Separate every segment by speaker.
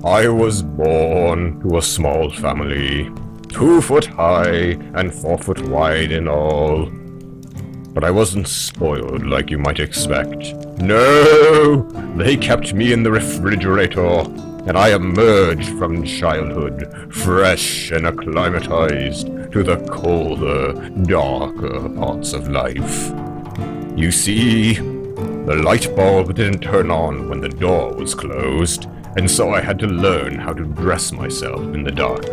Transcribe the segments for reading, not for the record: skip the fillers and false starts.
Speaker 1: I was born to a small family, 2 foot high and 4 foot wide in all. But I wasn't spoiled like you might expect. No! They kept me in the refrigerator, and I emerged from childhood, fresh and acclimatized to the colder, darker parts of life. You see, the light bulb didn't turn on when the door was closed, and so I had to learn how to dress myself in the dark.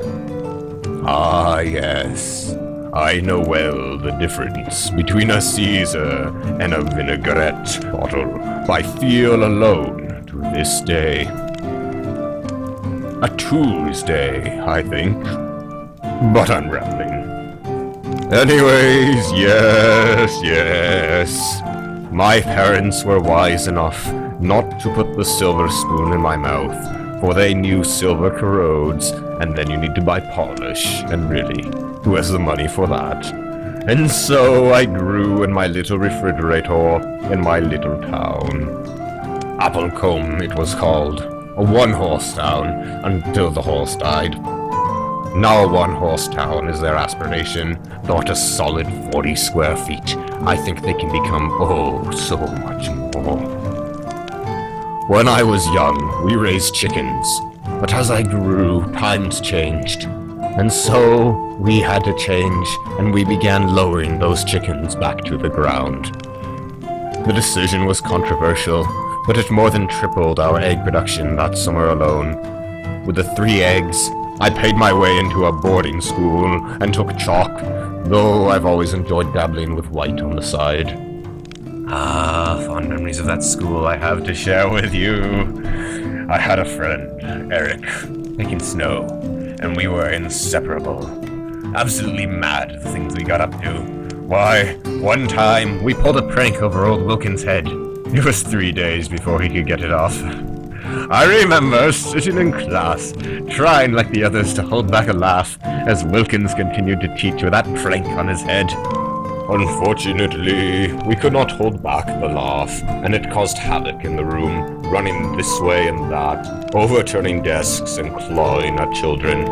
Speaker 1: Ah, yes. I know well the difference between a Caesar and a vinaigrette bottle. I feel alone to this day. A Tuesday, I think. But I'm rambling. Anyways, yes. My parents were wise enough not to put the silver spoon in my mouth, for they knew silver corrodes, and then you need to buy polish, and really, who has the money for that? And so I grew in my little refrigerator in my little town. Applecombe, it was called. A one-horse town, until the horse died. Now a one-horse town is their aspiration, though at a solid 40 square feet, I think they can become oh so much more. When I was young, we raised chickens, but as I grew, times changed. And so, we had to change, and we began lowering those chickens back to the ground. The decision was controversial, but it more than tripled our egg production that summer alone. With the 3 eggs, I paid my way into a boarding school and took chalk, though I've always enjoyed dabbling with white on the side. Ah, fond memories of that school I have to share with you. I had a friend, Eric, making snow, and we were inseparable. Absolutely mad at the things we got up to. Why, one time, we pulled a prank over old Wilkins' head. It was 3 days before he could get it off. I remember sitting in class, trying like the others to hold back a laugh as Wilkins continued to teach with that prank on his head. Unfortunately, we could not hold back the laugh, and it caused havoc in the room, running this way and that, overturning desks and clawing at children.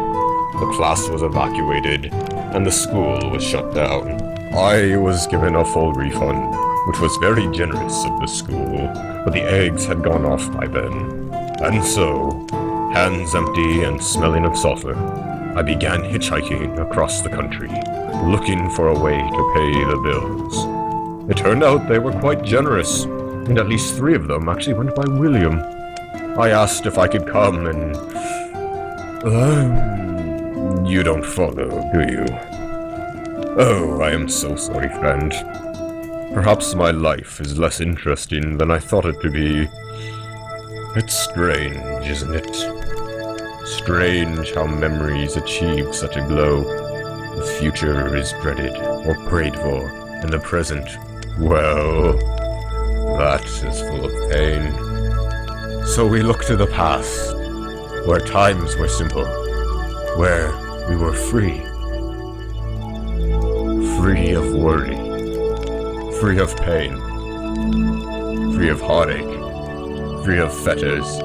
Speaker 1: The class was evacuated, and the school was shut down. I was given a full refund, which was very generous of the school, but the eggs had gone off by then. And so, hands empty and smelling of sulfur, I began hitchhiking across the country, looking for a way to pay the bills. It turned out they were quite generous, and at least 3 of them actually went by William. I asked if I could come and... you don't follow, do you? Oh, I am so sorry, friend. Perhaps my life is less interesting than I thought it to be. It's strange, isn't it? Strange how memories achieve such a glow. The future is dreaded or prayed for, and the present, well, that is full of pain. So we look to the past, where times were simple, where we were free. Free of worry, free of pain, free of heartache, free of fetters,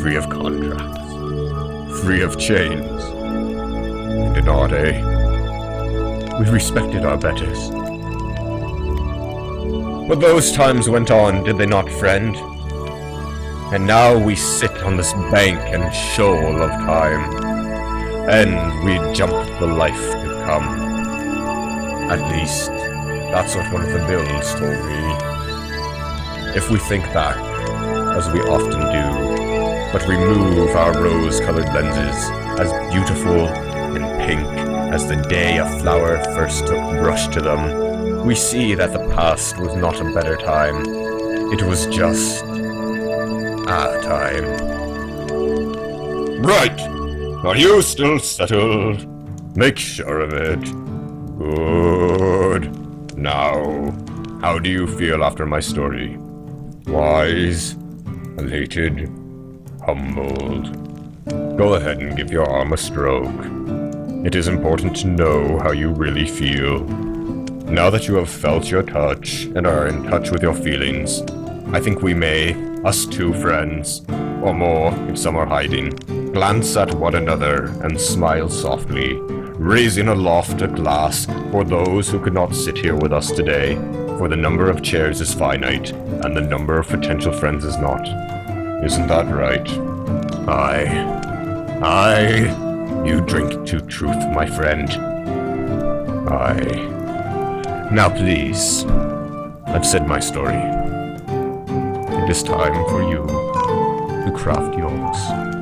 Speaker 1: free of contracts, free of chains. And in our day, we respected our betters. But those times went on, did they not, friend? And now we sit on this bank and shoal of time, and we jump the life to come. At least, that's what one of the bills told me. If we think back, as we often do, but remove our rose-colored lenses, as beautiful and pink as the day a flower first took brush to them, we see that the past was not a better time. It was just a time. Right! Are you still settled? Make sure of it. Good. Now, how do you feel after my story? Wise? Elated? Humbled? Go ahead and give your arm a stroke. It is important to know how you really feel. Now that you have felt your touch and are in touch with your feelings, I think we may, us two friends, or more if some are hiding, glance at one another and smile softly, raising aloft a glass for those who could not sit here with us today, for the number of chairs is finite, and the number of potential friends is not. Isn't that right? Aye, you drink to truth, my friend. Aye. Now please, I've said my story. It is time for you to craft yours.